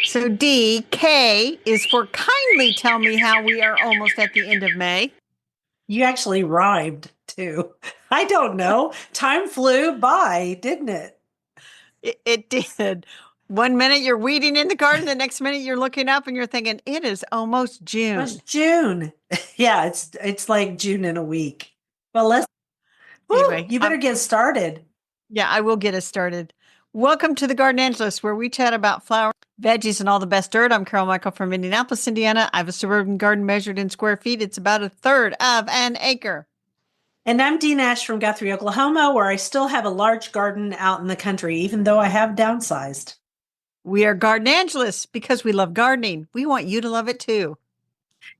So D, K is for kindly tell me how we are almost at the end of May. You actually rhymed too. I don't know. Time flew by, didn't it? It did. One minute you're weeding in the garden, the next minute you're looking up and you're thinking, it is almost It's June. June. Yeah, it's like June in a week. Well, Anyway, you better get started. yeah, I will get us started. Welcome to the Garden Angelist, where we chat about flowers, veggies, and all the best dirt. I'm Carol Michael from Indianapolis, Indiana. I have a suburban garden measured in square feet. It's about a third of an acre. And I'm Dee Nash from Guthrie, Oklahoma, where I still have a large garden out in the country, even though I have downsized. We are Garden Angelists because we love gardening. We want you to love it too.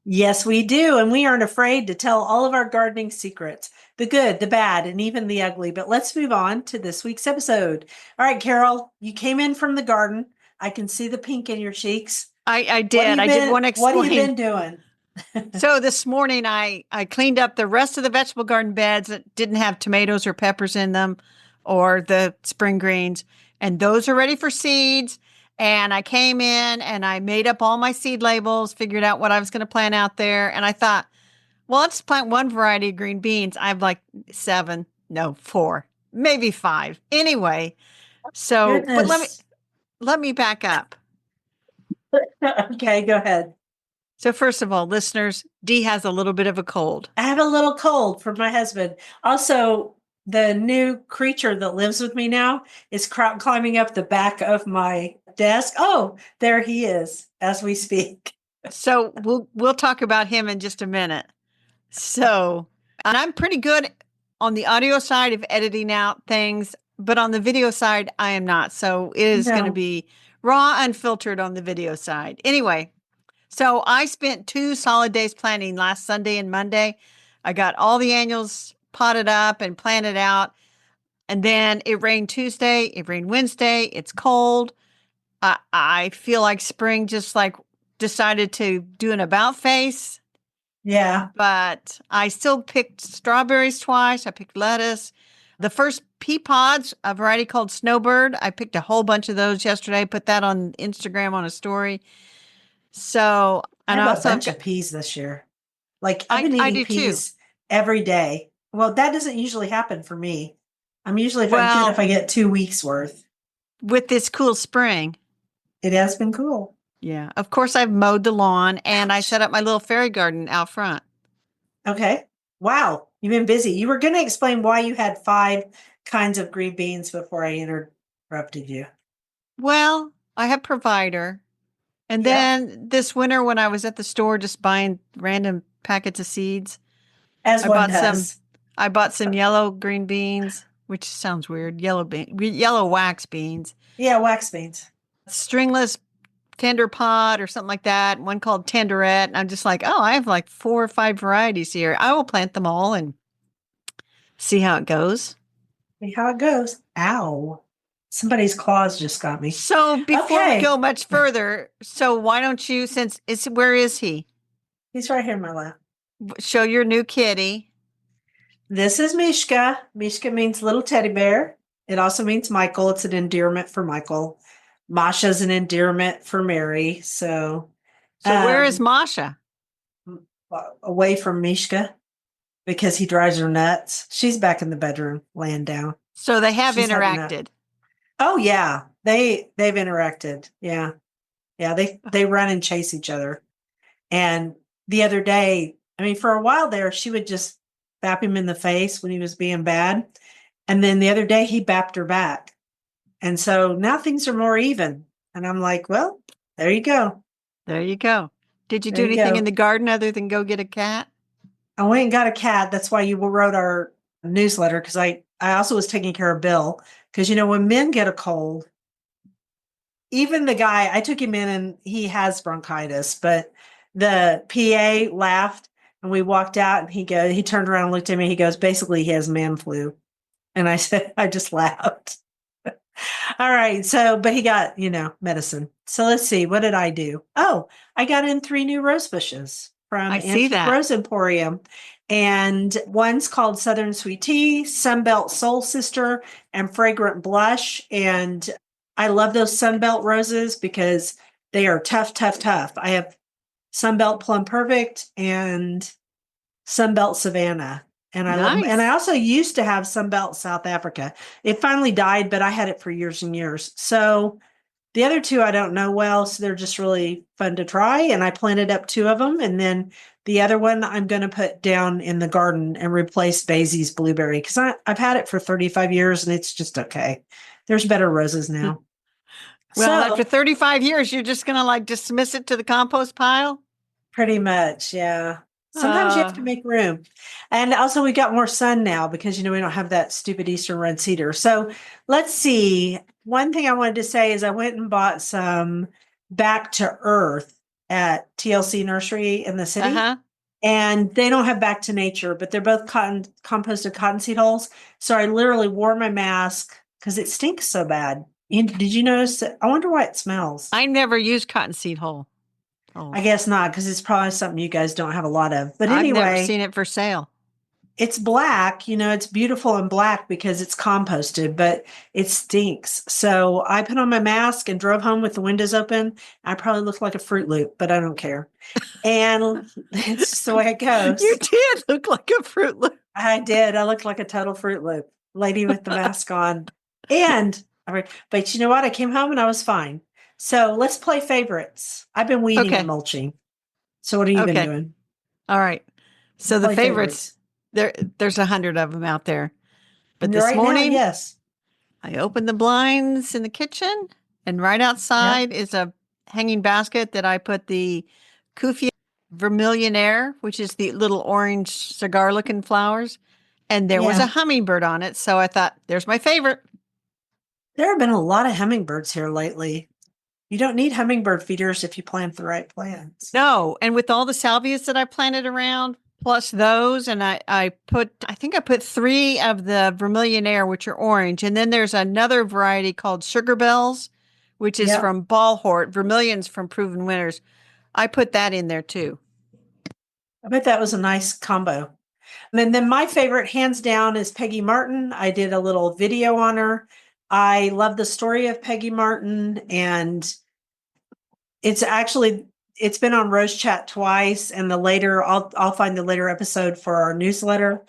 Yes, we do. And we aren't afraid to tell all of our gardening secrets, the good, the bad, and even the ugly. But let's move on to this week's episode. All right, Carol, you came in from the garden. I can see the pink in your cheeks. I did. I did want to explain. What have you been doing? So this morning I cleaned up the rest of the vegetable garden beds that didn't have tomatoes or peppers in them or the spring greens. And those are ready for seeds. And I came in and I made up all my seed labels, figured out what I was going to plant out there. And I thought, well, let's plant one variety of green beans. I have like 4, maybe 5. Anyway, so, but Goodness. let me back up. Okay, go ahead. So first of all, listeners, Dee has a little bit of a cold. I have a little cold from my husband. Also, the new creature that lives with me now is climbing up the back of my desk. Oh, there he is as we speak. So we'll talk about him in just a minute. So, and I'm pretty good on the audio side of editing out things, but on the video side, I am not. So it is going to be raw, unfiltered on the video side. Anyway, so I spent 2 solid days planting last Sunday and Monday. I got all the annuals potted up and planted out. And then it rained Tuesday, it rained Wednesday. It's cold. I feel like spring just like decided to do an about face. Yeah. But I still picked strawberries twice. I picked lettuce. The first pea pods, a variety called Snowbird. I picked a whole bunch of those yesterday, put that on Instagram on a story. So, and I have also a bunch of peas this year. Like I've been I eating do peas too. every day. Well, that doesn't usually happen for me. I'm usually if I'm good Well, if I get 2 weeks worth. with this cool spring. It has been cool. Yeah. Of course, I've mowed the lawn and I Ouch. set up my little fairy garden out front. Okay. Wow. You've been busy. You were going to explain why you had 5 kinds of green beans before I interrupted you. Well, I have provider. And Yep. then this winter when I was at the store just buying random packets of seeds, As I one bought does. I bought some yellow green beans, which sounds weird, yellow wax beans, Yeah, wax beans. stringless tender pod or something like that, one called tenderette. And I'm just like, oh, I have like 4 or 5 varieties here. I will plant them all and see how it goes. See how it goes. Ow. Somebody's claws just got me. So before we Okay. go much further, so why don't you, where is he? He's right here in my lap. Show your new kitty. This is Mishka. Mishka means little teddy bear. It also means Michael. It's an endearment for Michael. Masha's an endearment for Mary. So Where is Masha? away from Mishka because he drives her nuts. She's back in the bedroom, laying down. So they have She's interacted. Oh yeah, they've interacted. Yeah, yeah. They run and chase each other. And the other day, I mean, for a while there, she would just bap him in the face when he was being bad, and then the other day he bapped her back, and so now things are more even. And I'm like, well, there you go. There you go. Did you There do you anything go. in the garden other than go get a cat? I went and got a cat. That's why you wrote our newsletter because I also was taking care of Bill because when men get a cold, even the guy I took him in and he has bronchitis, but the PA laughed and we walked out and he turned around and looked at me. He goes, basically he has man flu. And I said, I just laughed. All right. So, but he got, medicine. So let's see. What did I do? Oh, I got in 3 new rose bushes from I see Antique that. Rose Emporium. And one's called Southern Sweet Tea, Sunbelt Soul Sister, and Fragrant Blush. And I love those Sunbelt roses because They are tough, tough, tough. I have Sunbelt Plum Perfect and Sunbelt Savannah. And I love them. And I Nice. also used to have Sunbelt South Africa. It finally died, but I had it for years and years. So the other two I don't know well, so they're just really fun to try. And I planted up two of them. And then the other one I'm going to put down in the garden and replace Basie's blueberry because I've had it for 35 years and it's just okay. There's better roses now. Well, after So 35 years, you're just going to like dismiss it to the compost pile? pretty much, yeah. Sometimes you have to Uh, make room. And also we got more sun now because we don't have that stupid Eastern red cedar. So let's see. One thing I wanted to say is I went and bought some back to earth at TLC Nursery in the city. uh-huh. And they don't have back to nature, but they're both composted cottonseed hulls. So I literally wore my mask because it stinks so bad. Did you notice it? I wonder why it smells. I never use cottonseed hull. I Oh, guess not, because it's probably something you guys don't have a lot of. But I've never anyway, seen it for sale. it's black. It's beautiful and black because it's composted, but it stinks. So I put on my mask and drove home with the windows open. I probably look like a Fruit Loop, but I don't care. And it's just the way it You goes. did look like a Fruit Loop. I did. I looked like a total Fruit Loop lady with the mask on. And but you know what? I came home and I was fine. So let's play favorites. I've been weeding and Okay. mulching. So what have you been Okay. doing? All right. So the Play favorites, there's 100 of them out there. But this Right now, morning, yes. I opened the blinds in the kitchen, and right Yep. outside is a hanging basket that I put the Kufia Vermillionaire, which is the little orange cigar looking flowers. And there was Yeah. a hummingbird on it. So I thought, there's my favorite. There have been a lot of hummingbirds here lately. You don't need hummingbird feeders if you plant the right plants. No. And with all the salvias that I planted around, plus those, and I think I put three of the Vermillionaire, which are orange. And then there's another variety called Sugar Bells, which is Yep. from Ballhort. Vermilion's from Proven Winners. I put that in there too. I bet that was a nice combo. And then my favorite, hands down, is Peggy Martin. I did a little video on her. I love the story of Peggy Martin, and it's been on Rose Chat twice, and I'll find the later episode for our newsletter.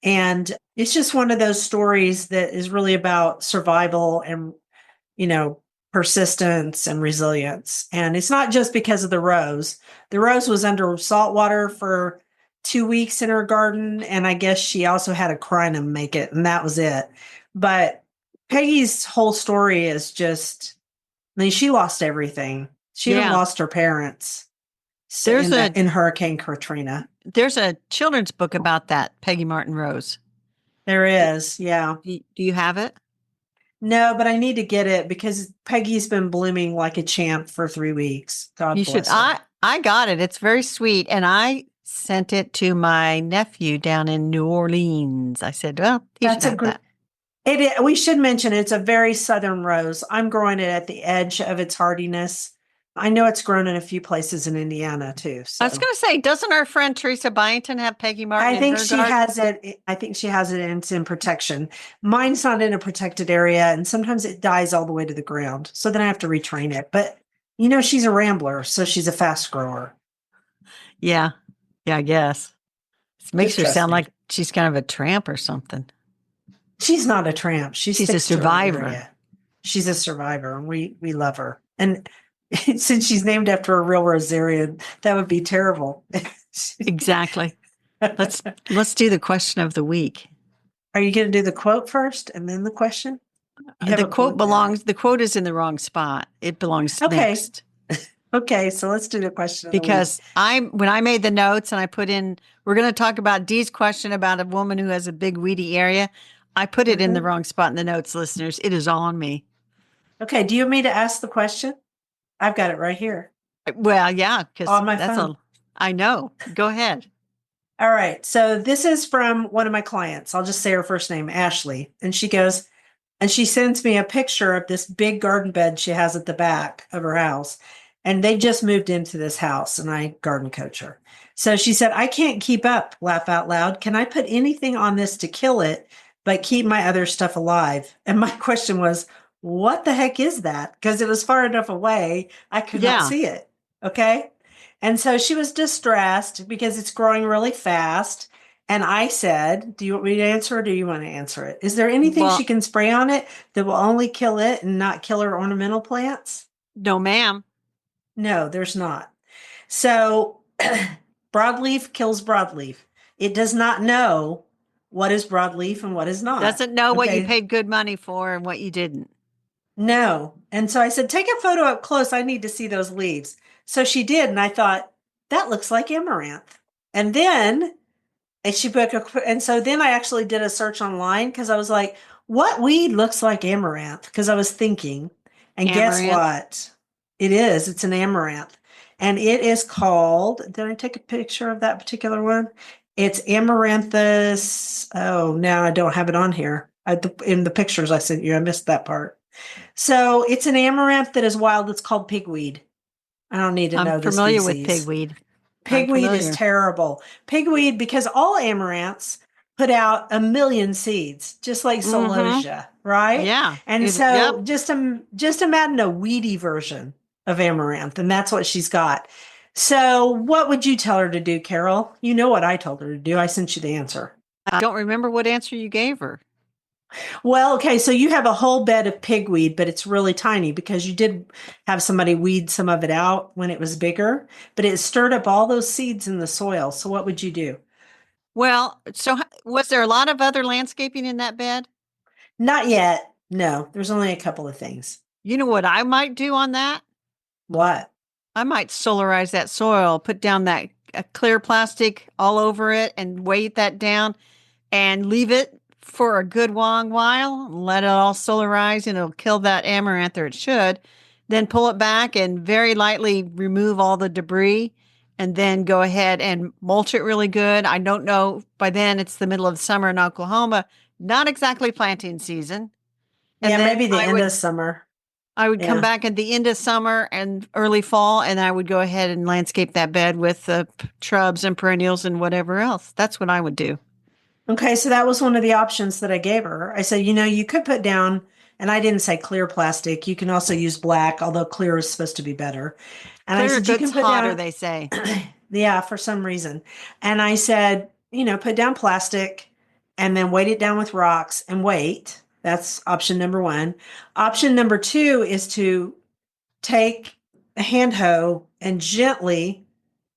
And it's just one of those stories that is really about survival and, you know, persistence and resilience. And it's not just because of the rose. The rose was under salt water for 2 weeks in her garden. And I guess she also had a crinum make it, and that was it. But Peggy's whole story is just, I mean, she lost everything. She even Yeah. lost her parents There's a in Hurricane Katrina. there's a children's book about that, Peggy Martin Rose. There is, yeah. Do you have it? No, but I need to get it because Peggy's been blooming like a champ for 3 weeks. God You should. bless her. I got it. It's very sweet, and I sent it to my nephew down in New Orleans. I said, "Well, he should That's a have great. that." We should mention it's a very southern rose. I'm growing it at the edge of its hardiness. I know it's grown in a few places in Indiana too. I was So going to say, doesn't our friend Teresa Byington have Peggy Martin I in think her she garden? has it. I think she has it and it's in protection. Mine's not in a protected area, and sometimes it dies all the way to the ground. So then I have to retrain it. But she's a rambler, so she's a fast grower. Yeah, I guess it makes Just her trust sound me. like she's kind of a tramp or something. She's not a tramp. She She's a sticks to her survivor. area. She's a survivor, and we love her. And since she's named after a real rosarian, that would be terrible. Exactly. Let's do the question of the week. Are you going to do the quote first and then the question? You have The a quote there. belongs. The quote is in the wrong spot. It belongs Okay. next. Okay, so let's do the question of the week. Because when I made the notes and I put in, we're going to talk about Dee's question about a woman who has a big weedy area. I put it in the wrong spot in the notes, listeners. It is all on me. Okay, do you want me to ask the question? I've got it right here. Well, yeah, because On my phone. I know. Go ahead. All right, so this is from one of my clients. I'll just say her first name, Ashley. And she sends me a picture of this big garden bed she has at the back of her house. And they just moved into this house, and I garden coach her. So she said, I can't keep up, laugh out loud. Can I put anything on this to kill it, but keep my other stuff alive? And my question was, what the heck is that? Because it was far enough away, I could not Yeah. see it. Okay. And so she was distressed because it's growing really fast. And I said, do you want me to answer, or do you want to answer it? Is there anything she Well, can spray on it that will only kill it and not kill her ornamental plants? no, ma'am. No, there's not. So broadleaf kills broadleaf. It does not know what is broadleaf and what is not. Doesn't know what you Okay. paid good money for and what you didn't. No. And so I said, take a photo up close. I need to see those leaves. So she did. And I thought, that looks like amaranth. And then and so then I actually did a search online because I was like, what weed looks like amaranth? Because I was thinking, and guess Amaranth. what? It is. It's an amaranth. And it is called, did I take a picture of that particular one? It's Amaranthus. Oh, now I don't have it on here. In the pictures I sent you, I missed that part. So it's an amaranth that is wild. It's called pigweed. I don't need to I'm know the familiar with species. pigweed. I'm Pigweed is familiar. terrible. Pigweed, because all amaranths put out a million seeds, just like Mm-hmm. celosia, right? Yeah. And Yep. so just imagine a weedy version of amaranth, and that's what she's got. So what would you tell her to do, Carol? You know what I told her to do. I sent you the answer. I don't remember what answer you gave her. Well, okay, so you have a whole bed of pigweed, but it's really tiny because you did have somebody weed some of it out when it was bigger, but it stirred up all those seeds in the soil. So what would you do? Well, so was there a lot of other landscaping in that bed? Not yet. No, there's only a couple of things. You know what I might do on that? What? I might solarize that soil, put down that clear plastic all over it and weight that down and leave it for a good long while. Let it all solarize and it'll kill that amaranth, or it should. Then pull it back and very lightly remove all the debris and then go ahead and mulch it really good. I don't know. By then it's the middle of summer in Oklahoma, not exactly planting season. And Yeah, then maybe the end of summer. I would come Yeah. back at the end of summer and early fall, and I would go ahead and landscape that bed with the shrubs and perennials and whatever else. That's what I would do. Okay, so that was one of the options that I gave her. I said, you could put down, and I didn't say clear plastic. You can also use black, although clear is supposed to be better. And I Clear said, you gets can put hotter, down, they say. yeah, for some reason. And I said, put down plastic and then weight it down with rocks and wait. That's option number one. Option number two is to take a hand hoe and gently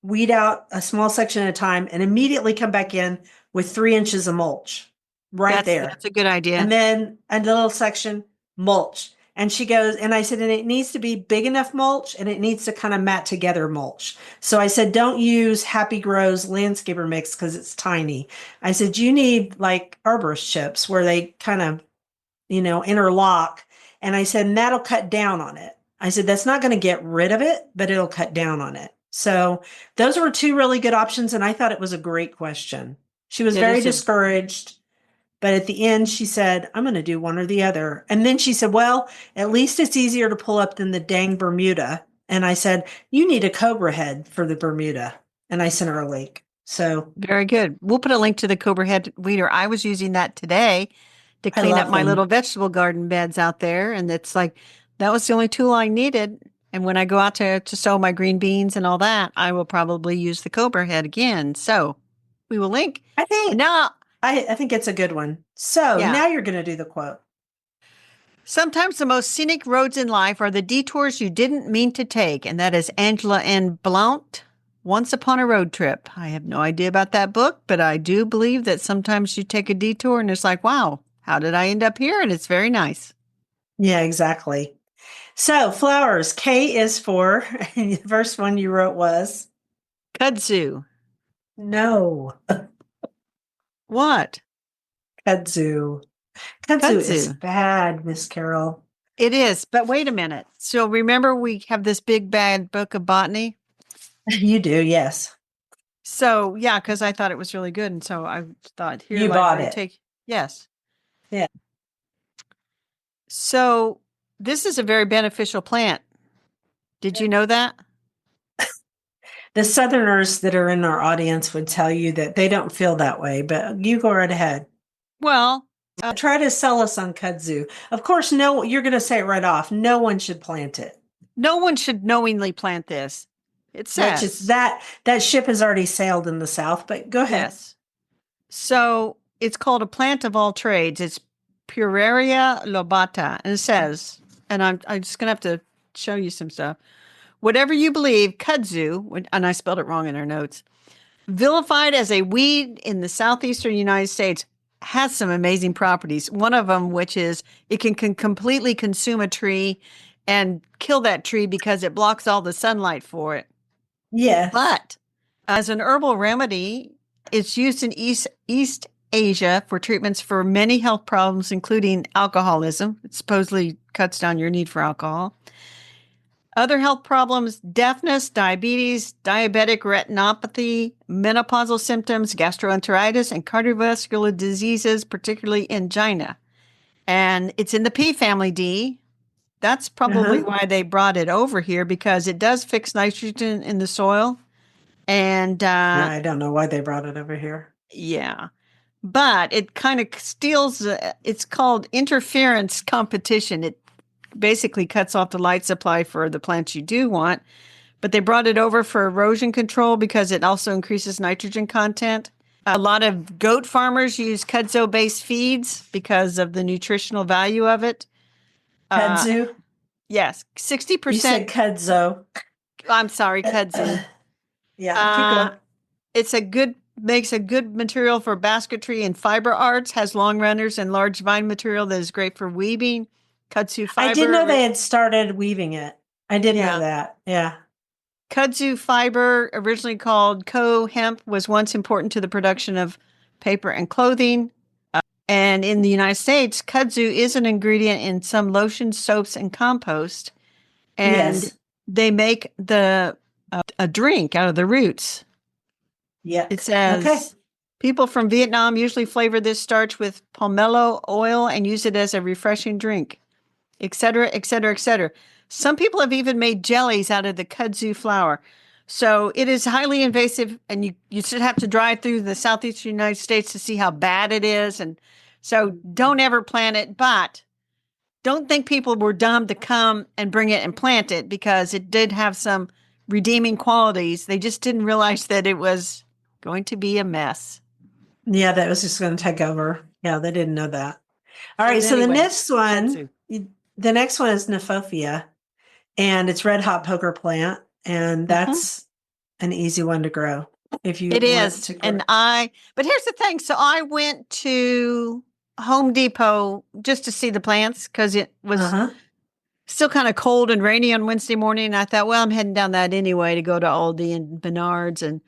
weed out a small section at a time and immediately come back in with 3 inches of mulch right there. That's a good idea. And then a little section mulch. And she goes, and I said, and it needs to be big enough mulch and it needs to kind of mat together mulch. So I said, don't use Happy Grows landscaper mix because it's tiny. I said, you need like arborist chips where they kind of, interlock. And I said, and that'll cut down on it. I said, that's not going to get rid of it, but it'll cut down on it. So those were two really good options. And I thought it was a great question. She was It very is a discouraged. But at the end, she said, I'm going to do one or the other. And then she said, well, at least it's easier to pull up than the dang Bermuda. And I said, you need a cobra head for the Bermuda. And I sent her a link. So very good. We'll put a link to the Cobra Head weeder. I was using that today to I clean up love my little them. vegetable garden beds out there. And it's like, that was the only tool I needed. And when I go out to sow my green beans and all that, I will probably use the Cobra Head again. So we will link. I And think now, I think it's a good one. So yeah. now you're going to do the quote. Sometimes the most scenic roads in life are the detours you didn't mean to take, and that is Angela N. Blount, Once Upon a Road Trip. I have no idea about that book, but I do believe that sometimes you take a detour and it's like, wow, how did I end up here? And it's very nice. Yeah, exactly. So flowers, K is for, the first one you wrote was Kudzu. no, What? kudzu. Kudzu is Kudzu. bad, Miss Carol. It is, but wait a minute. So remember we have this big bad book of botany? You do, yes. So yeah, because I thought it was really good. And so I thought, here, You bought library, it. take, yes. Yeah. So this is a very beneficial plant. Did you know that? The Southerners that are in our audience would tell you that they don't feel that way, but you go right ahead. Well, Try to sell us on kudzu. Of course, no, you're going to say it right off. No one should plant it. No one should knowingly plant this. It Which is says. that ship has already sailed in the South, but go ahead. Yes. So it's called a plant of all trades. It's Puraria lobata. And it says, and I'm just going to have to show you some stuff. Whatever you believe, kudzu, and I spelled it wrong in our notes, vilified as a weed in the southeastern United States, has some amazing properties. One of them, which is it can completely consume a tree and kill that tree because it blocks all the sunlight for it. Yes. But as an herbal remedy, it's used in East Asia for treatments for many health problems, including alcoholism. It supposedly cuts down your need for alcohol. Other health problems, deafness, diabetes, diabetic retinopathy, menopausal symptoms, gastroenteritis, and cardiovascular diseases, particularly angina. And it's in the pea family, Dee. That's probably why they brought it over here, because it does fix nitrogen in the soil. And yeah, I don't know why they brought it over here. Yeah. But it kind of steals, it's called interference competition. It basically cuts off the light supply for the plants you do want. But they brought it over for erosion control because it also increases nitrogen content. A lot of goat farmers use kudzu-based feeds because of the nutritional value of it. Kudzu? Yes, 60%. You said kudzu. I'm sorry, kudzu. Yeah, keep going. It's makes a good material for basketry and fiber arts, has long runners and large vine material that is great for weaving. Kudzu fiber. I did know they had started weaving it. I did know that. Yeah. Kudzu fiber, originally called hemp, was once important to the production of paper and clothing. And in the United States, kudzu is an ingredient in some lotions, soaps, and compost. And they make a drink out of the roots. Yeah. It says people from Vietnam usually flavor this starch with pomelo oil and use it as a refreshing drink, et cetera, et cetera, et cetera. Some people have even made jellies out of the kudzu flower. So it is highly invasive, and you should have to drive through the southeastern United States to see how bad it is. And so don't ever plant it, but don't think people were dumb to come and bring it and plant it, because it did have some redeeming qualities. They just didn't realize that it was going to be a mess. Yeah, that was just going to take over. Yeah, they didn't know that. All right, so anyway, the next one is Nephophia, and it's red hot poker plant, and that's an easy one to grow if you it is to grow. But here's the thing. So I went to Home Depot just to see the plants because it was still kind of cold and rainy on Wednesday morning. And I thought, well, I'm heading down that anyway to go to Aldi and Menards. And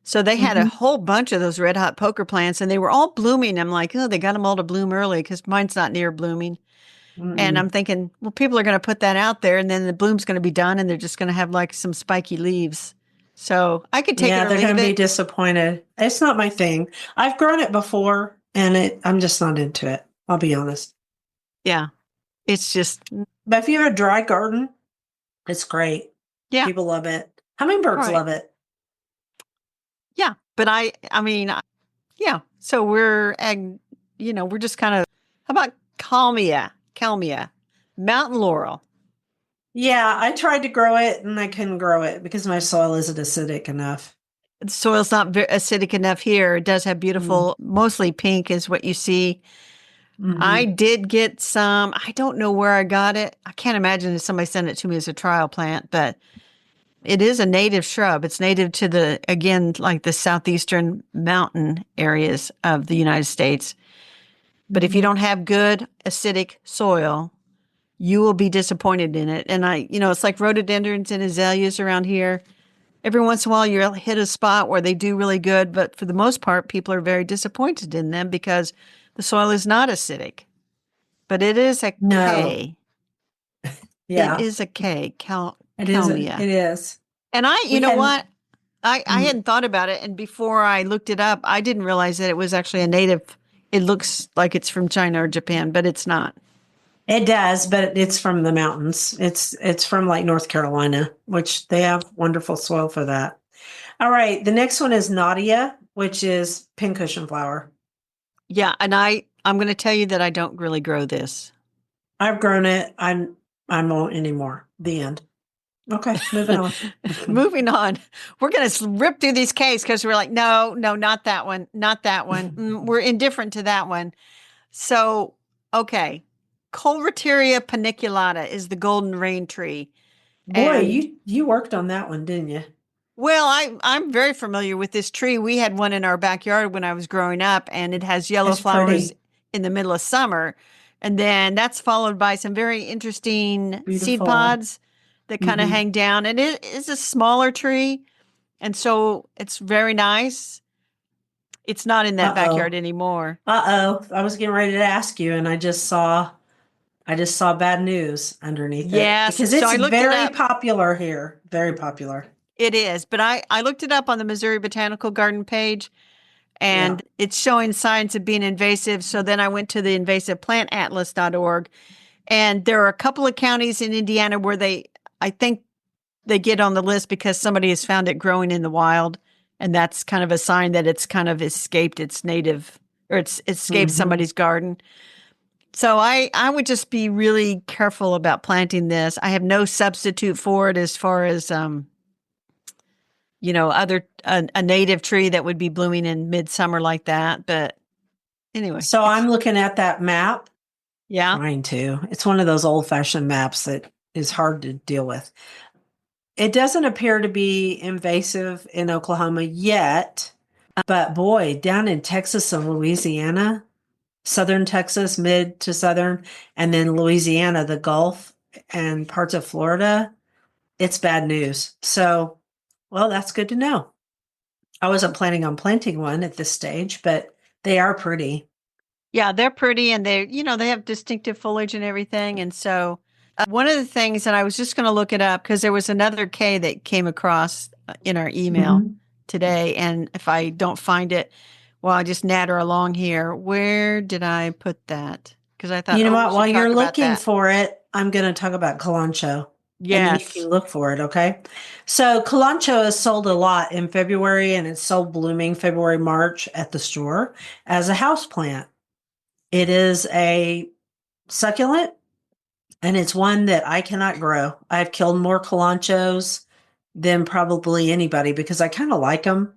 so they had a whole bunch of those red hot poker plants, and they were all blooming. I'm like, oh, they got them all to bloom early because mine's not near blooming. And I'm thinking, well, people are going to put that out there, and then the bloom's going to be done, and they're just going to have like some spiky leaves. So I could take it or leave it. Yeah, they're going to be disappointed. It's not my thing. I've grown it before, and I'm just not into it. I'll be honest. Yeah, it's just. But if you have a dry garden, it's great. Yeah, people love it. Hummingbirds love it. Yeah, but I mean, yeah. So we're just kind of. How about Kalmia, mountain laurel? Yeah, I tried to grow it and I couldn't grow it because my soil isn't acidic enough. The soil's not acidic enough here. It does have beautiful, mostly pink is what you see. I did get some. I don't know where I got it. I can't imagine if somebody sent it to me as a trial plant, but it is a native shrub. It's native to like the southeastern mountain areas of the United States. But if you don't have good acidic soil, you will be disappointed in it. And it's like rhododendrons and azaleas around here. Every once in a while, you'll hit a spot where they do really good. But for the most part, people are very disappointed in them because the soil is not acidic. But it is a K. Yeah. It is a K. It is. And you know what? I hadn't thought about it. And before I looked it up, I didn't realize that it was actually a native. It looks like it's from China or Japan, but it's not. It does, but it's from the mountains. It's from like North Carolina, which they have wonderful soil for that. All right. The next one is Nadia, which is pincushion flower. Yeah. And I I'm going to tell you that I don't really grow this. I've grown it. I won't anymore. The end. Okay, moving on. Moving on. We're going to rip through these caves because we're like, no, not that one. Not that one. We're indifferent to that one. So, okay. Colereteria paniculata is the golden rain tree. Boy, And you worked on that one, didn't you? well, I'm very familiar with this tree. We had one in our backyard when I was growing up, and it has yellow It's flowers pretty. in the middle of summer. And then that's followed by some very interesting seed Beautiful. pods that kind of Mm-hmm. hang down. And it is a smaller tree. And so it's very nice. It's not in that backyard Uh-oh. anymore. Uh-oh. I was getting ready to ask you, and I just saw bad news underneath it Yes. because So it's I looked it very up. popular here. Very popular. It is. But I looked it up on the Missouri Botanical Garden page, Yeah. and it's showing signs of being invasive. So then I went to the invasiveplantatlas.org, and there are a couple of counties in Indiana where I think they get on the list because somebody has found it growing in the wild. And that's kind of a sign that it's kind of escaped its native, or it's escaped Mm-hmm. somebody's garden. So I would just be really careful about planting this. I have no substitute for it as far as, other a native tree that would be blooming in midsummer like that. But anyway, So I'm looking at that map, yeah. trying to. It's one of those old-fashioned maps that is hard to deal with. It doesn't appear to be invasive in Oklahoma yet, but boy, down in Texas and Louisiana, southern Texas, mid to southern, and then Louisiana, the Gulf, and parts of Florida, it's bad news. So, well, that's good to know. I wasn't planning on planting one at this stage, but they are pretty. Yeah, they're pretty and they have distinctive foliage and everything. And so one of the things, and I was just going to look it up because there was another K that came across in our email Mhm. today. And if I don't find it, well, I just natter along here. Where did I put that? Because I thought, You know oh, we what? While should you're talk about looking that. for it, I'm going to talk about Kalanchoe. And then you Yes, can look for it, okay? So Kalanchoe is sold a lot in February and it's sold blooming February, March at the store as a house plant. It is a succulent and it's one that I cannot grow. I've killed more Kalanchoes than probably anybody because I kind of like them.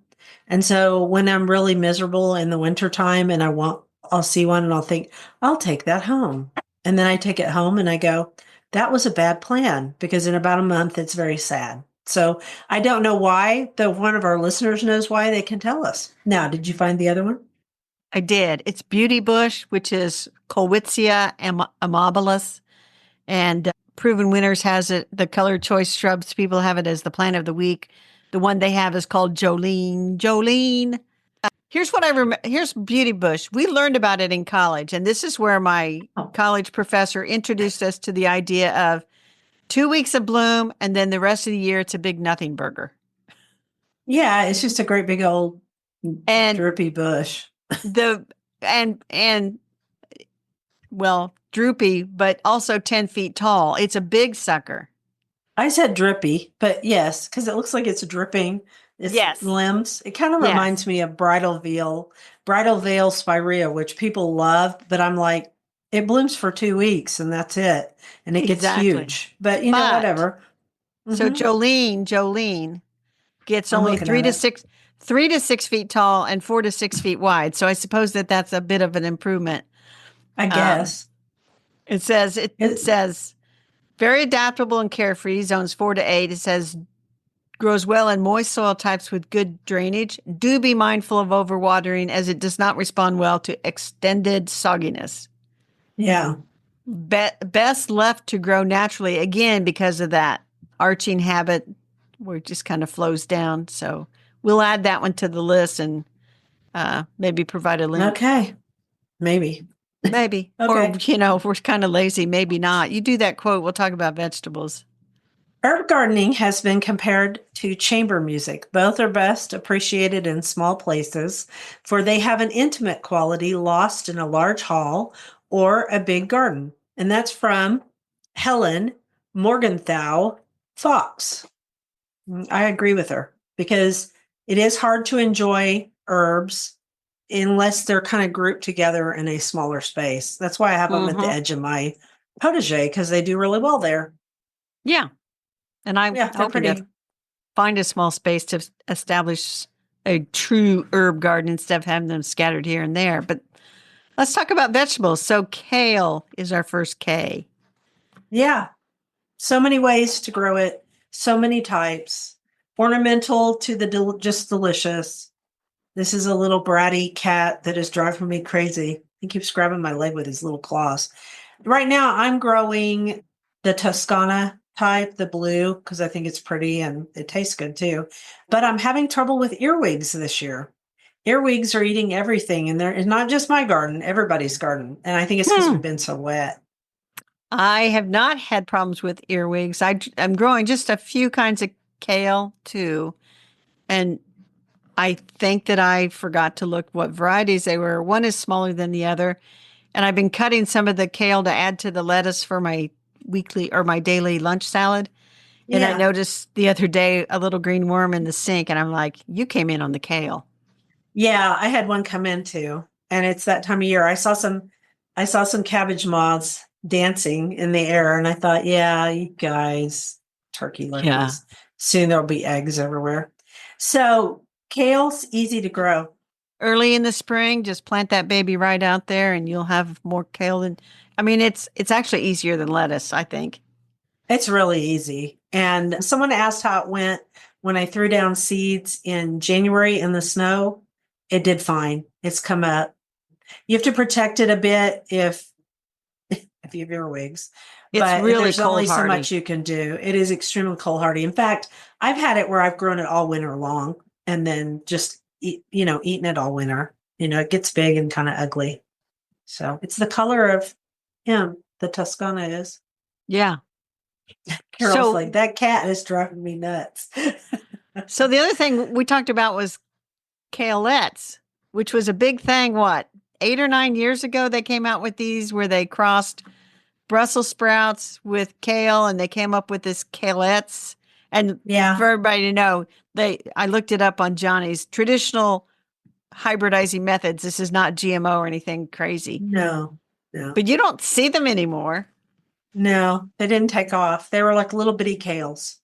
And so when I'm really miserable in the wintertime and I'll see one and I'll think, I'll take that home. And then I take it home and I go, that was a bad plan because in about a month it's very sad. So I don't know why, though one of our listeners knows why, they can tell us. Now, did you find the other one? I did. It's beauty bush, which is Colwitzia amabilis. And Proven Winners has it. The color choice shrubs people have it as the plant of the week. The one they have is called Jolene. Jolene. Here's what I remember. Here's beauty bush. We learned about it in college, and this is where my Oh, college professor introduced us to the idea of 2 weeks of bloom, and then the rest of the year it's a big nothing burger. yeah, it's just a great big old And droopy bush. the and well, droopy, but also 10 feet tall. It's a big sucker. I said drippy, but yes, because it looks like it's dripping its Yes. limbs. It kind of reminds Yes. me of bridal veil spirea, which people love, but I'm like, it blooms for 2 weeks and that's it. And it gets Exactly. huge. But But whatever. so Hmm. Jolene gets I'm only looking at it. 3 to 6 feet tall and 4 to 6 feet wide. So I suppose that that's a bit of an improvement. I Um, guess. it says very adaptable and carefree, zones 4 to 8. It says grows well in moist soil types with good drainage. Do be mindful of overwatering as it does not respond well to extended sogginess. Yeah. Best left to grow naturally again because of that arching habit where it just kind of flows down. So we'll add that one to the list and maybe provide a link. Okay. Maybe. Maybe. Or, Okay. if we're kind of lazy, maybe not. You do that quote, we'll talk about vegetables. Herb gardening has been compared to chamber music. Both are best appreciated in small places, for they have an intimate quality lost in a large hall or a big garden. And that's from Helen Morgenthau Fox. I agree with her because it is hard to enjoy herbs unless they're kind of grouped together in a smaller space. That's why I have them at the edge of my potager, because they do really well there. Yeah. And I'm Yeah, they're hoping to pretty. find a small space to establish a true herb garden instead of having them scattered here and there. But let's talk about vegetables. So kale is our first K. Yeah. So many ways to grow it. So many types. Ornamental to the just delicious. This is a little bratty cat that is driving me crazy. He keeps grabbing my leg with his little claws. Right now, I'm growing the Toscana type, the blue, because I think it's pretty and it tastes good too. But I'm having trouble with earwigs this year. Earwigs are eating everything, and it's not just my garden, everybody's garden. And I think it's because we've been so wet. I have not had problems with earwigs. I'm growing just a few kinds of kale too. And I think that I forgot to look what varieties they were. One is smaller than the other. And I've been cutting some of the kale to add to the lettuce for my weekly or my daily lunch salad. And I Yeah. noticed the other day a little green worm in the sink, and I'm like, you came in on the kale. Yeah, I had one come in too. And it's that time of year. I saw some cabbage moths dancing in the air, and I thought, yeah, you guys, turkey Yeah. lurkeys. Soon there'll be eggs everywhere. So kale's easy to grow. Early in the spring, just plant that baby right out there and you'll have more kale than I mean, it's actually easier than lettuce, I think. It's really easy. And someone asked how it went when I threw down seeds in January in the snow. It did fine. It's come up. You have to protect it a bit if you have earwigs, It's but really there's only cold so hardy. much you can do. It is extremely cold hardy. In fact, I've had it where I've grown it all winter long and then just eaten it all winter. It gets big and kind of ugly. So it's the color of him, the Toscana is. Yeah. Carol's So like, that cat is driving me nuts. so the other thing we talked about was Kalettes, which was a big thing, what, 8 or 9 years ago they came out with these where they crossed Brussels sprouts with kale and they came up with this Kalettes. And Yeah. for everybody to know, I looked it up on Johnny's traditional hybridizing methods. This is not GMO or anything crazy. No. But you don't see them anymore. No, they didn't take off. They were like little bitty kales.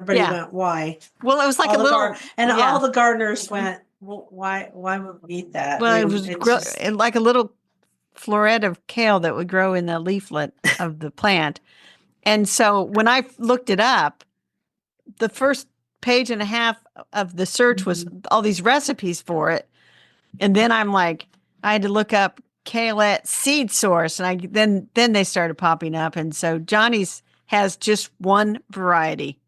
Everybody went, why? Well, it was like all the gardeners went, well, why would we eat that? Well, it was like a little floret of kale that would grow in the leaflet of the plant. And so when I looked it up, the first page and a half of the search was all these recipes for it. And then I'm like, I had to look up Kalette seed source, and then they started popping up. And so Johnny's has just one variety.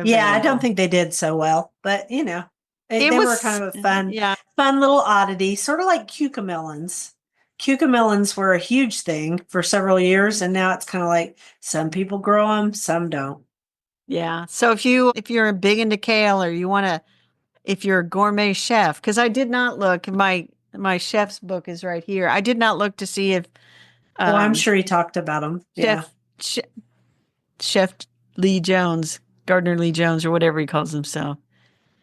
Yeah, I don't think they did so well, but they were kind of a fun little oddity, sort of like cucamelons. Cucamelons were a huge thing for several years, and now it's kind of like some people grow them, some don't. Yeah. So if you're big into kale, or if you're a gourmet chef, because I did not look, my chef's book is right here. I did not look to see if. I'm sure he talked about them. Chef Lee Jones, Gardner Lee Jones, or whatever he calls himself.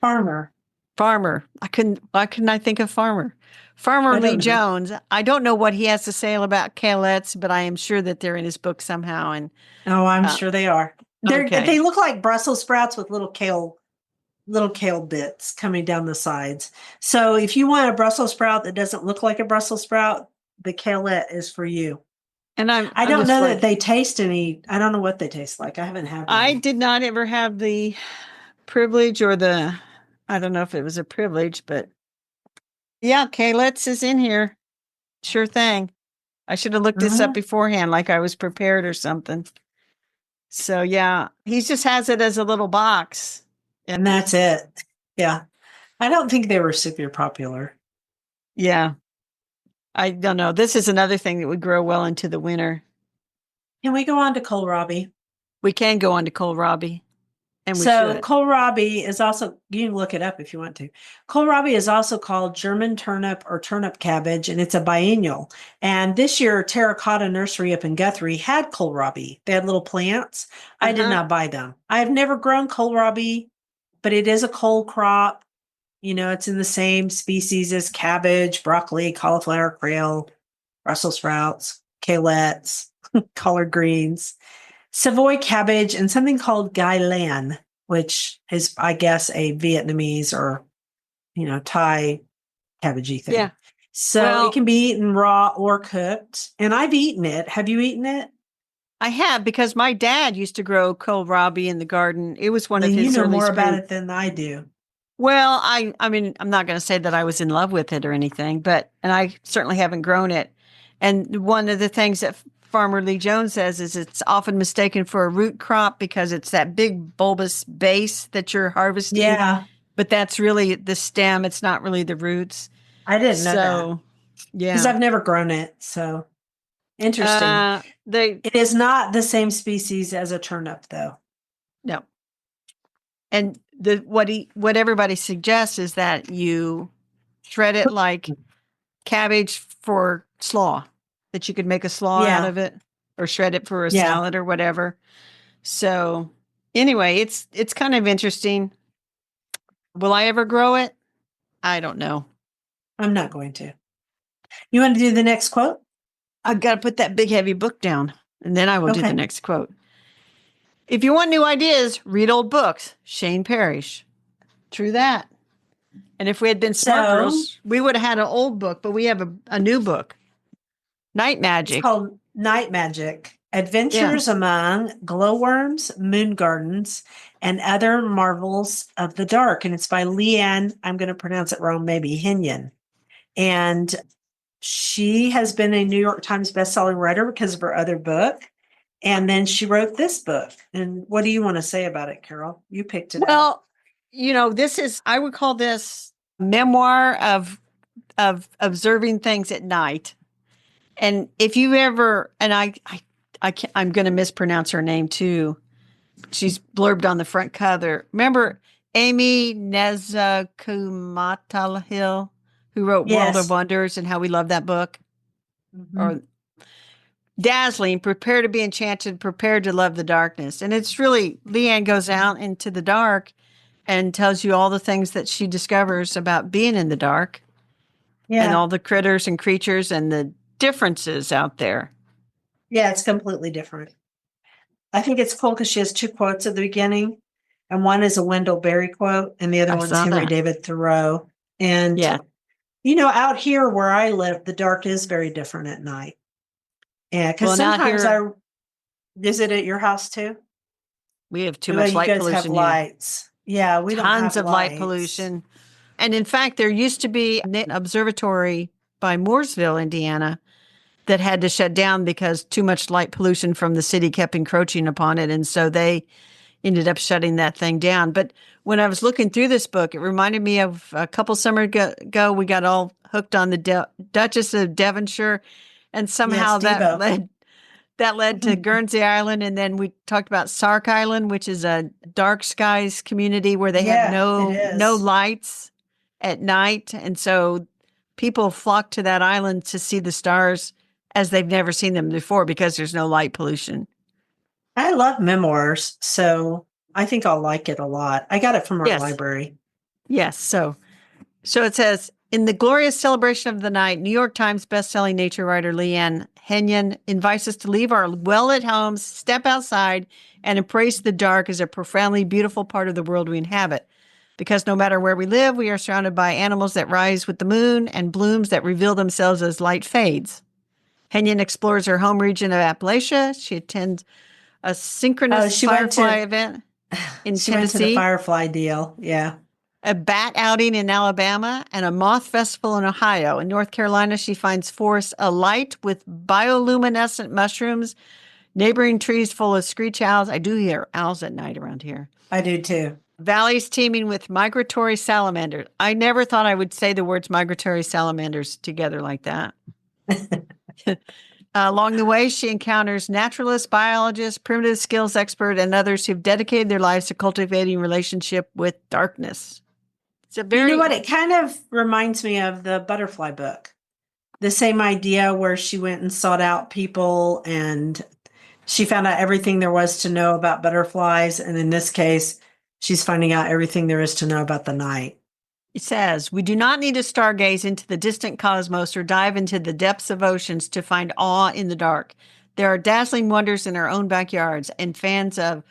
Farmer. Why couldn't I think of Farmer? Farmer Lee Jones. I don't know what he has to say about Kalettes, but I am sure that they're in his book somehow. And I'm sure they are. They look like Brussels sprouts with little kale bits coming down the sides. So if you want a Brussels sprout that doesn't look like a Brussels sprout, the Kalette is for you. And I don't know that they taste any. I don't know what they taste like. I haven't had them. I did not ever have the privilege I don't know if it was a privilege, but yeah, Kalettes is in here. Sure thing. I should have looked this up beforehand, like I was prepared or something. So yeah, he just has it as a little box. And that's it. Yeah. I don't think they were super popular. Yeah. I don't know. This is another thing that would grow well into the winter. Can we go on to kohlrabi? We can go on to kohlrabi. And kohlrabi is also, you can look it up if you want to. Kohlrabi is also called German turnip or turnip cabbage, and it's a biennial. And this year, Terracotta Nursery up in Guthrie had kohlrabi. They had little plants. I did not buy them. I've never grown kohlrabi, but it is a cold crop. It's in the same species as cabbage, broccoli, cauliflower, kale, Brussels sprouts, Kalettes, collard greens, Savoy cabbage, and something called Gai Lan, which is, I guess, a Vietnamese or, Thai cabbagey thing. Yeah. So it Well, can be eaten raw or cooked. And I've eaten it. Have you eaten it? I have because my dad used to grow kohlrabi in the garden. It was one of Then you his know more earliest about food. it than I do. Well, I mean, I'm not going to say that I was in love with it or anything, and I certainly haven't grown it. And one of the things that Farmer Lee Jones says is it's often mistaken for a root crop because it's that big bulbous base that you're harvesting, Yeah, but that's really the stem. It's not really the roots. I didn't know that So, because yeah. I've never grown it. So interesting. They It is not the same species as a turnip, though. no. And what everybody suggests is that you shred it like cabbage for slaw, that you could make a slaw out Yeah, of it or shred it for a yeah. salad or whatever. So anyway, it's kind of interesting. Will I ever grow it? I don't know. I'm not going to. You want to do the next quote? I've got to put that big heavy book down and then I will do the Okay. next quote. If you want new ideas, read old books. Shane Parrish. True that. And if we had been smart So girls, we would have had an old book, but we have a new book. Night it's Magic. called Night Magic: Yeah. Adventures Among Glowworms, Moon Gardens, and Other Marvels of the Dark. And it's by Leanne, I'm going to pronounce it wrong, maybe Henyon. And she has been a New York Times bestselling writer because of her other book. And then she wrote this book. And what do you want to say about it, Carol? You picked it out. Well, I would call this memoir of observing things at night. And if you ever, and I can't, I'm going to mispronounce her name too. She's blurbed on the front cover. Remember Amy Nezakumatalahil, who wrote World of Yes. Wonders and how we love that book? Mm-hmm. Or dazzling, prepare to be enchanted, prepare to love the darkness. And it's really, Leanne goes out into the dark and tells you all the things that she discovers about being in the dark and Yeah. all the critters and creatures and the differences out there. Yeah, it's completely different. I think it's cool because she has two quotes at the beginning, and one is a Wendell Berry quote, and the other I one's saw Henry that. David Thoreau. And, Yeah. out here where I live, the dark is very different at night. Yeah, because Well, now sometimes here I visit at your house too. we have too Well, much you light guys have pollution here. lights. Yeah, we don't Tons have of light lights. pollution. And in fact, there used to be an observatory by Mooresville, Indiana, that had to shut down because too much light pollution from the city kept encroaching upon it. And so they ended up shutting that thing down. But when I was looking through this book, it reminded me of a couple summers ago, we got all hooked on the Duchess of Devonshire. And Yes, somehow Devo. that led to Guernsey Island. And then we talked about Sark Island, which is a dark skies community where they have Yeah, it no is. lights at night. And so people flock to that island to see the stars as they've never seen them before because there's no light pollution. I love memoirs, so I think I'll like it a lot. I got it from our Yes. library. Yes. So it says, in the glorious celebration of the night, New York Times bestselling nature writer Leanne Henyon invites us to leave our well-lit homes, step outside, and embrace the dark as a profoundly beautiful part of the world we inhabit. Because no matter where we live, we are surrounded by animals that rise with the moon and blooms that reveal themselves as light fades. Henyon explores her home region of Appalachia. She attends a Oh, synchronous she went firefly to event in she went to the Tennessee, Firefly deal. Yeah. a bat outing in Alabama, and a moth festival in Ohio. In North Carolina, she finds forests alight with bioluminescent mushrooms, neighboring trees full of screech owls. I do hear owls at night around here. I do too. Valleys teeming with migratory salamanders. I never thought I would say the words migratory salamanders together like that. Along the way, she encounters naturalists, biologists, primitive skills experts, and others who've dedicated their lives to cultivating relationship with darkness. It's a You know what? very It kind of reminds me of the butterfly book. The same idea where she went and sought out people and she found out everything there was to know about butterflies. And in this case, she's finding out everything there is to know about the night. It says, we do not need to stargaze into the distant cosmos or dive into the depths of oceans to find awe in the dark. There are dazzling wonders in our own backyards, and fans of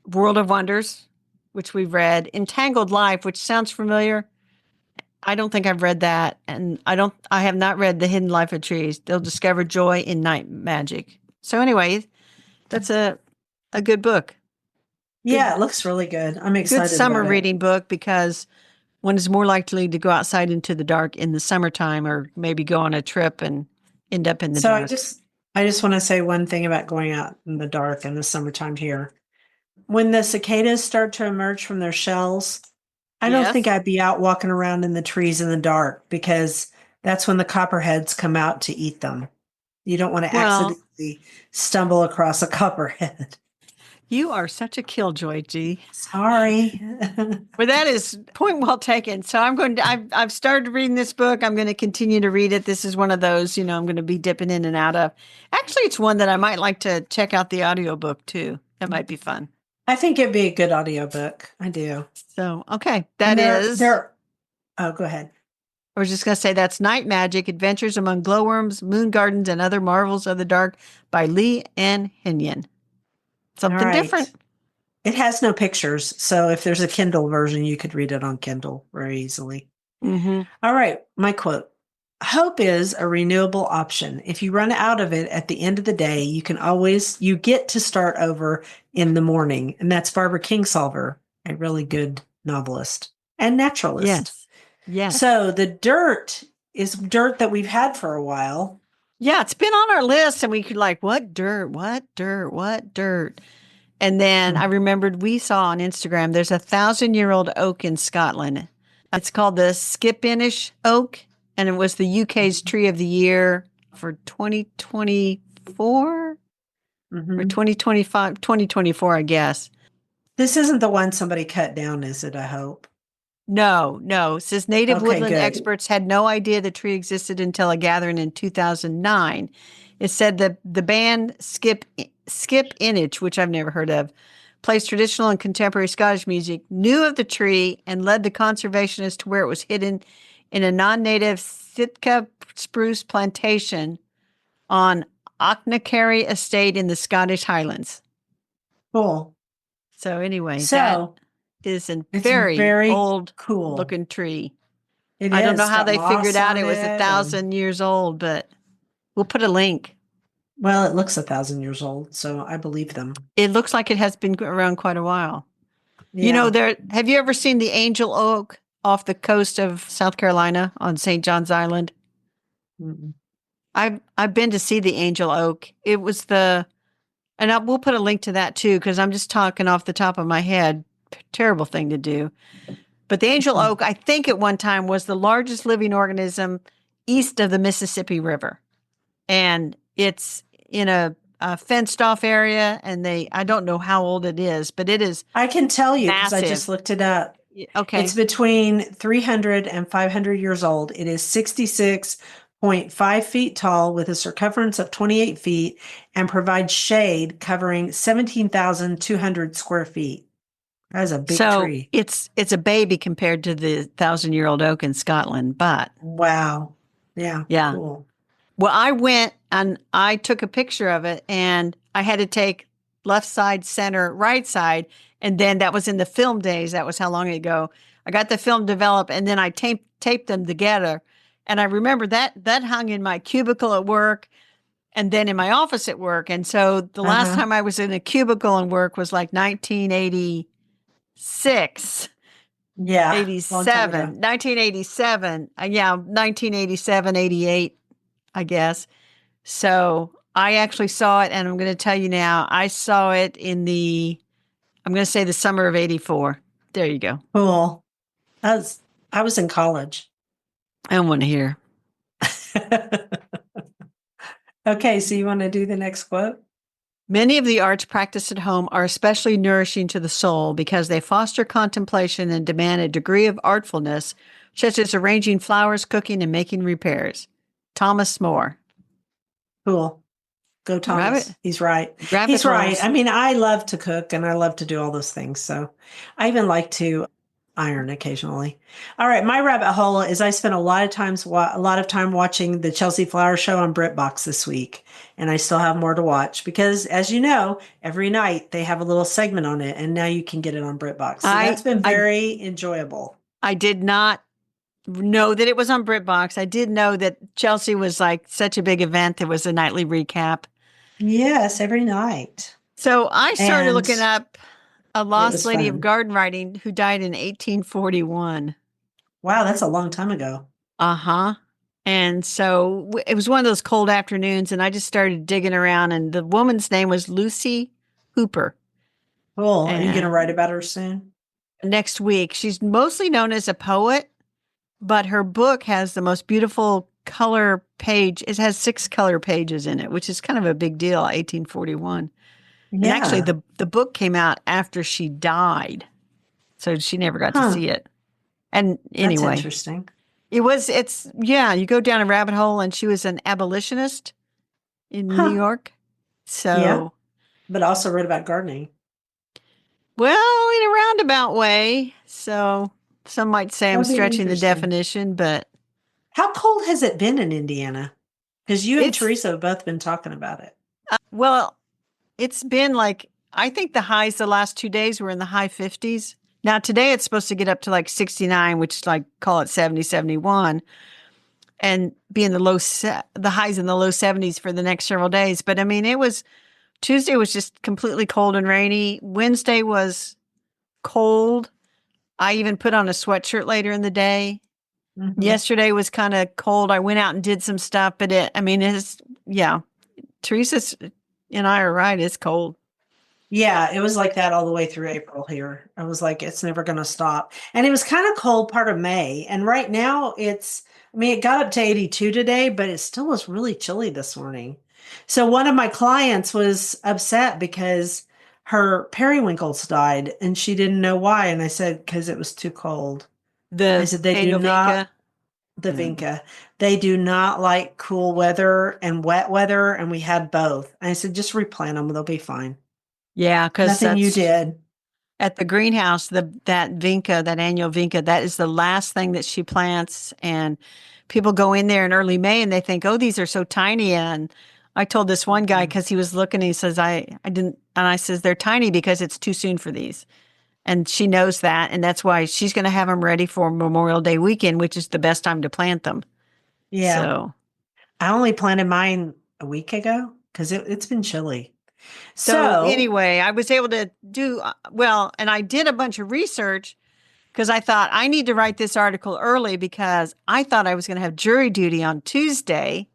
World of Wonders, which we've read, Entangled Life, which sounds familiar. I don't think I've read that. And I have not read The Hidden Life of Trees. They'll discover joy in night magic. So anyway, that's a good book. Yeah, it looks really good. I'm Good excited summer about it. reading book because one is more likely to go outside into the dark in the summertime or maybe go on a trip and end up in the So dark. I just want to say one thing about going out in the dark in the summertime here. When the cicadas start to emerge from their shells, I don't think Yes. I'd be out walking around in the trees in the dark because that's when the copperheads come out to eat them. You don't want to Well, accidentally stumble across a copperhead. you are such a killjoy, G. Sorry. Well, that is point well taken. So I've started reading this book. I'm going to continue to read it. This is one of those, I'm going to be dipping in and out of. Actually, it's one that I might like to check out the audiobook too. That might be fun. I think it'd be a good audiobook. I do. So, okay. And I go ahead. was just going to say that's Night Magic, Adventures Among Glowworms, Moon Gardens, and Other Marvels of the Dark by Lee and Henyon. Something All right. different. It has no pictures, so if there's a Kindle version, you could read it on Kindle very easily. Mm-hmm. All right, my quote. Hope is a renewable option. If you run out of it at the end of the day, you get to start over in the morning. And that's Barbara Kingsolver, a really good novelist and naturalist. Yes. Yes. So the dirt is dirt that we've had for a while. Yeah, it's been on our list, and we could what dirt, what dirt, what dirt. And then I remembered we saw on Instagram, there's a 1,000-year-old oak in Scotland. It's called the Skipinish oak, and it was the UK's tree of the year for 2024 or 2025, 2024, I guess. This isn't the one somebody cut down, is it? I hope. No. It says native woodland good. experts had no idea the tree existed until a gathering in 2009. It said that the band Skipinich, which I've never heard of, plays traditional and contemporary Scottish music, knew of the tree and led the conservationists to where it was hidden in a non-native Sitka spruce plantation on Auchnacarry Estate in the Scottish Highlands. Cool. So anyway, that is a very old cool looking tree. I don't know how they figured out it was 1,000 years old, but we'll put a link. Well, it looks 1,000 years old, so I believe them. It looks like it has been around quite a while. Yeah. Have you ever seen the angel oak off the coast of South Carolina on St. John's Island? Mm-mm. I've been to see the angel oak. It was we'll put a link to that too, because I'm just talking off the top of my head. Terrible thing to do. But the angel oak, I think at one time was the largest living organism east of the Mississippi River. And it's in a fenced off area, and I don't know how old it is, but it is. I can tell you because massive. I just looked it up. Okay. It's between 300 and 500 years old. It is 66.5 feet tall with a circumference of 28 feet and provides shade covering 17,200 square feet. That is a big tree. It's a baby compared to the 1,000-year-old oak in Scotland, but. Wow. Yeah. Yeah. Cool. Well, I went and I took a picture of it, and I had to take left side, center, right side. And then that was in the film days. That was how long ago. I got the film developed, and then I taped them together. And I remember that hung in my cubicle at work and then in my office at work. And so the last time I was in a cubicle and work was like 1986. Yeah. 1987. 1987, 88, I guess. So I actually saw it, and I'm going to tell you now, I saw it I'm going to say the summer of 84. There you go. Cool. I was in college. I don't want to hear. Okay, so you want to do the next quote? Many of the arts practiced at home are especially nourishing to the soul because they foster contemplation and demand a degree of artfulness, such as arranging flowers, cooking, and making repairs. Thomas More. Cool. Go Thomas. He's right. He's right. I mean, I love to cook and I love to do all those things. So I even like to iron occasionally. All right, my rabbit hole is I spent a lot of time watching the Chelsea Flower Show on BritBox this week, and I still have more to watch because, as you know, every night they have a little segment on it, and now you can get it on BritBox. So that's I been I very enjoyable. I did not know that it was on BritBox. I did know that Chelsea was like such a big event. There was a nightly recap. Yes, every night, So I started and looking up a it lost was lady of fun. garden writing who died in 1841. Wow, that's a long time ago. Uh-huh. And so it was one of those cold afternoons, and I just started digging around, and the woman's name was Lucy Hooper. Cool. Are you going to write And about her soon? next week, she's mostly known as a poet, but her book has the most beautiful color page. It has 6 color pages in it, which is kind of a big deal, 1841. And actually, Yeah. the book came out after she died, so she never got to Huh. see it. And That's anyway, interesting. yeah, you go down a rabbit hole, and she was an abolitionist in New Huh. York. Yeah. So, But also wrote about gardening. well, in a roundabout way. So, some might say I'm That'll be stretching the interesting. definition, but How cold has it been in Indiana? Because you and it's, Teresa have both been talking about it. well, it's been like, I think the highs the last 2 days were in the high 50s. Now, today it's supposed to get up to like 69, which is like, call it 70, 71, and be in the highs in the low 70s for the next several days. But I mean, Tuesday was just completely cold and rainy. Wednesday was cold. I even put on a sweatshirt later in the day. Hmm. Yesterday was kind of cold. I went out and did some stuff, but yeah. Teresa and I are right. It's cold. Yeah, it was like that all the way through April here. I was like, it's never going to stop. And it was kind of cold part of May. And right now I mean, it got up to 82 today, but it still was really chilly this morning. So one of my clients was upset because her periwinkles died and she didn't know why. And I said, because it was too cold. I The said, they do annual not, vinca. the Yeah. Vinca, they do not like cool weather and wet weather. And we had both. And I said, just replant them. They'll be fine. Yeah, because Nothing you that's did. at the greenhouse, that vinca, that annual vinca, that is the last thing that she plants. And people go in there in early May and they think, oh, these are so tiny. And I told this one guy Mhm. because he was looking, he says, I didn't, and I says, they're tiny because it's too soon for these. And she knows that. And that's why she's going to have them ready for Memorial Day weekend, which is the best time to plant them. Yeah. So, I only planted mine a week ago because it's been chilly. so So, anyway, I was able to do well, and I did a bunch of research because I thought I need to write this article early because I thought I was going to have jury duty on Tuesday.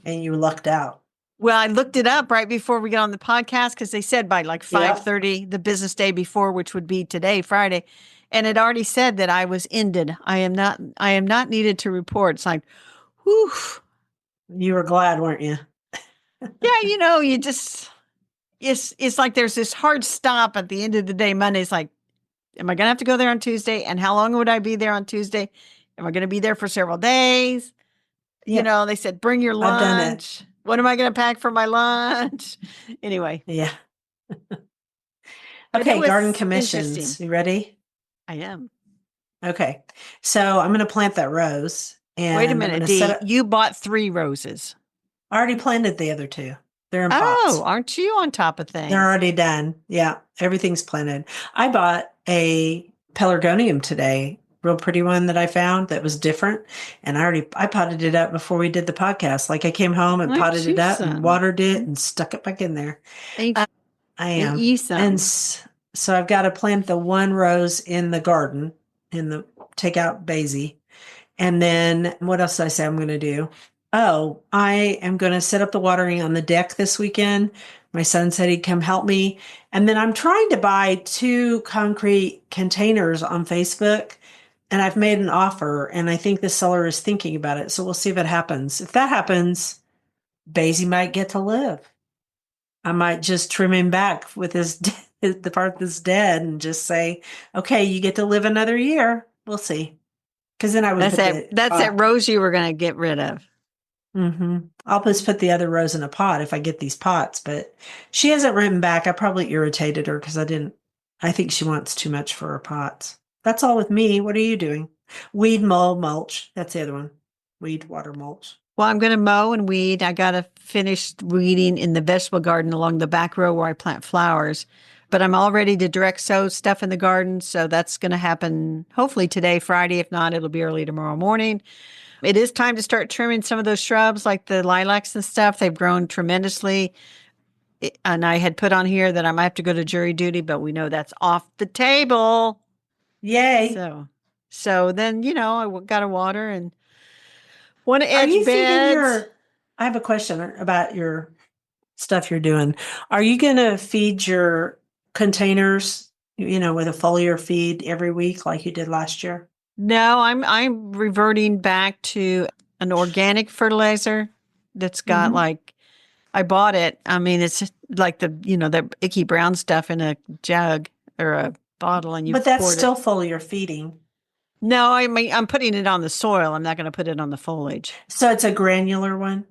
and you lucked out. Well, I looked it up right before we got on the podcast because they said by like Yep. 5:30 the business day before, which would be today, Friday, and it already said that I was ended. I am not needed to report. It's like, whew. You were glad, weren't you? Yeah, you just it's like there's this hard stop at the end of the day. Monday's like, am I gonna have to go there on Tuesday? And how long would I be there on Tuesday? Am I gonna be there for several days? Yep. They said, bring your I've done it. lunch. What am I gonna pack for my lunch? Anyway, Yeah. but it Okay, garden was interesting. commissions. You ready? I am. Okay. So I'm going to plant that rose Wait a and I'm going minute, to set Dee. up. You bought 3 roses. I already planted the other two. They're in Oh, pots. aren't you on top of They're things? already done. Yeah, everything's planted. I bought a pelargonium today, real pretty one that I found that was different, and I potted it up before we did the podcast. Like I came home and potted Aren't it you up and some? watered it and stuck it back in there. Ain't, I ain't am, you and some? so I've got to plant the one rose in the garden in the take out Basie. And then what else did I say I'm going to do? Oh, I am going to set up the watering on the deck this weekend. My son said he'd come help me. And then I'm trying to buy 2 concrete containers on Facebook. And I've made an offer, and I think the seller is thinking about it. So we'll see if it happens. If that happens, Basie might get to live. I might just trim him back with the part that's dead and just say, okay, you get to live another year. We'll see. Because then I would That's put that the that's that pot. rose you were gonna get rid of. I'll just put the other rose in a pot if I get these pots. But she hasn't written back. I probably irritated her because I didn't. I think she wants too much for her pots. That's all with me. What are you doing? Weed, mow, mulch. That's the other one. Weed, water, mulch. Well, I'm going to mow and weed. I got to finish weeding in the vegetable garden along the back row where I plant flowers. But I'm all ready to direct sow stuff in the garden. So that's going to happen hopefully today, Friday. If not, it'll be early tomorrow morning. It is time to start trimming some of those shrubs like the lilacs and stuff. They've grown tremendously. And I had put on here that I might have to go to jury duty, but we know that's off the table. Yay. So then, I got to water and want to Are edge you feeding beds. I have a question about your stuff you're doing. Are you going to feed your containers, with a foliar feed every week like you did last year? No, I'm reverting back to an organic fertilizer that's got Mhm. like I bought it. I mean, it's just like the icky brown stuff in a jug or a bottle, and you But that's poured it. still foliar feeding. No, I mean I'm putting it on the soil. I'm not going to put it on the foliage. So it's a granular one?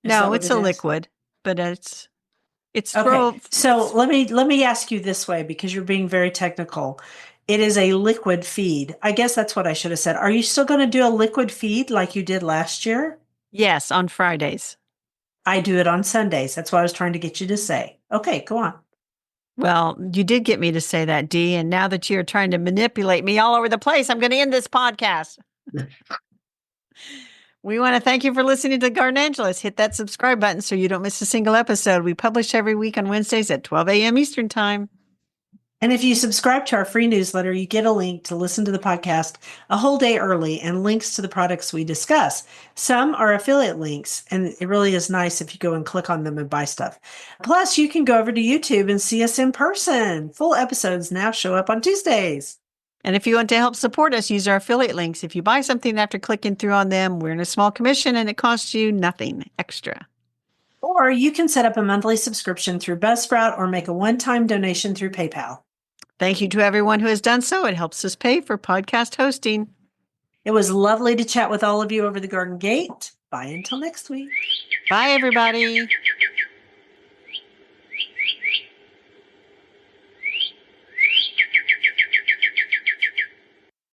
Is that No, what it's it a is? liquid, but it's Okay. throw. So let me ask you this way because you're being very technical. It is a liquid feed. I guess that's what I should have said. Are you still going to do a liquid feed like you did last year? Yes, on Fridays. I do it on Sundays. That's what I was trying to get you to say. Okay, go on. Well, you did get me to say that, Dee, and now that you're trying to manipulate me all over the place, I'm going to end this podcast. We want to thank you for listening to Garden Angeles. Hit that subscribe button so you don't miss a single episode. We publish every week on Wednesdays at 12 a.m. Eastern Time. And if you subscribe to our free newsletter, you get a link to listen to the podcast a whole day early and links to the products we discuss. Some are affiliate links, and it really is nice if you go and click on them and buy stuff. Plus, you can go over to YouTube and see us in person. Full episodes now show up on Tuesdays. And if you want to help support us, use our affiliate links. If you buy something after clicking through on them, we're in a small commission and it costs you nothing extra. Or you can set up a monthly subscription through Buzzsprout or make a one-time donation through PayPal. Thank you to everyone who has done so. It helps us pay for podcast hosting. It was lovely to chat with all of you over the garden gate. Bye until next week. Bye, everybody.